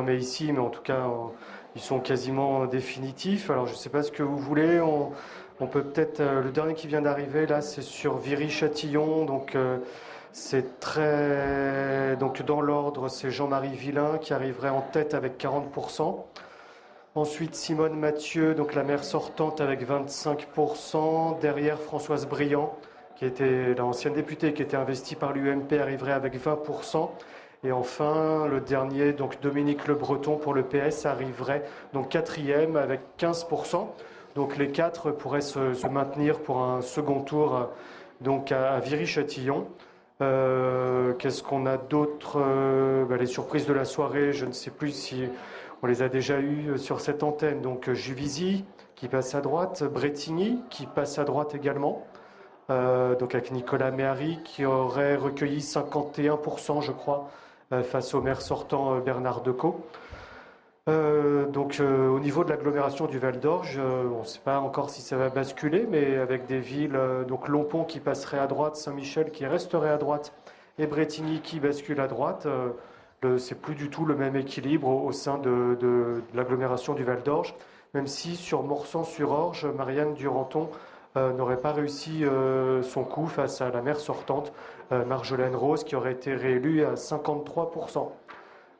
confirmés ici, mais en tout cas, ils sont quasiment définitifs. Alors, je ne sais pas ce que vous voulez. On peut peut-être. Le dernier qui vient d'arriver, là, c'est sur Viry-Châtillon. Donc, c'est très. Donc, dans l'ordre, c'est Jean-Marie Villain qui arriverait en tête avec 40%. Ensuite, Simone Mathieu, donc la maire sortante avec 25%. Derrière, Françoise Briand, qui était l'ancienne députée, qui était investie par l'UMP, arriverait avec 20%. Et enfin, le dernier, donc Dominique Le Breton pour le PS, arriverait donc quatrième avec 15%. Donc les quatre pourraient se maintenir pour un second tour donc à Viry-Châtillon. Qu'est-ce qu'on a d'autre? Les surprises de la soirée, je ne sais plus si on les a déjà eues sur cette antenne. Donc Juvisy qui passe à droite, Bretigny qui passe à droite également. Donc avec Nicolas Méhary qui aurait recueilli 51%, je crois, face au maire sortant Bernard Decaux. Au niveau de l'agglomération du Val d'Orge, on ne sait pas encore si ça va basculer, mais avec des villes, donc Lompont qui passerait à droite, Saint-Michel qui resterait à droite et Bretigny qui bascule à droite, c'est plus du tout le même équilibre au sein de l'agglomération du Val d'Orge, même si sur Morsan-sur-Orge, Marianne Duranton n'aurait pas réussi son coup face à la maire sortante, Marjolaine Rose, qui aurait été réélue à 53%.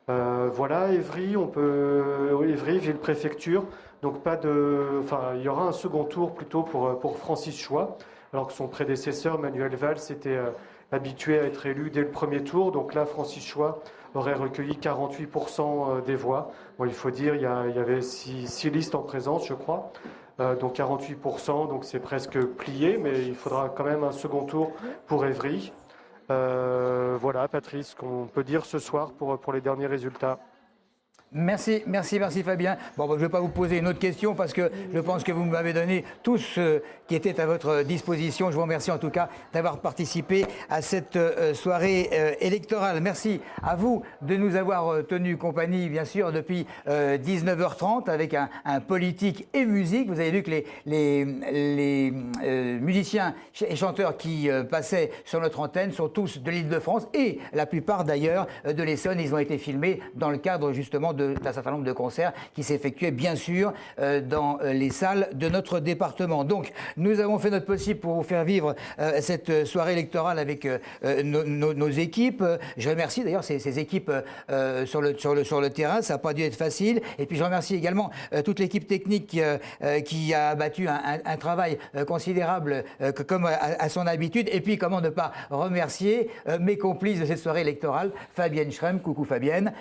Voilà, Évry, Évry, ville-préfecture, donc il y aura un second tour plutôt pour Francis Choix, alors que son prédécesseur, Manuel Valls, était habitué à être élu dès le premier tour, donc là, Francis Choix aurait recueilli 48% des voix. Bon, il faut dire, il y avait six listes en présence, je crois, donc 48%, donc c'est presque plié, mais il faudra quand même un second tour pour Évry. Voilà, Patrice, qu'on peut dire ce soir pour les derniers résultats. Merci Fabien. Bon, je ne vais pas vous poser une autre question parce que je pense que vous m'avez donné tout ce qui était à votre disposition. Je vous remercie en tout cas d'avoir participé à cette soirée électorale. Merci à vous de nous avoir tenu compagnie, bien sûr, depuis 19h30 avec un politique et musique. Vous avez vu que les musiciens et chanteurs qui passaient sur notre antenne sont tous de l'Île-de-France et la plupart d'ailleurs de l'Essonne. Ils ont été filmés dans le cadre justement d'un certain nombre de concerts qui s'effectuaient bien sûr dans les salles de notre département. Donc nous avons fait notre possible pour vous faire vivre cette soirée électorale avec nos équipes. Je remercie d'ailleurs ces équipes sur le terrain, ça n'a pas dû être facile. Et puis je remercie également toute l'équipe technique qui a abattu un travail considérable comme à son habitude. Et puis comment ne pas remercier mes complices de cette soirée électorale, Fabienne Schrem, coucou Fabienne.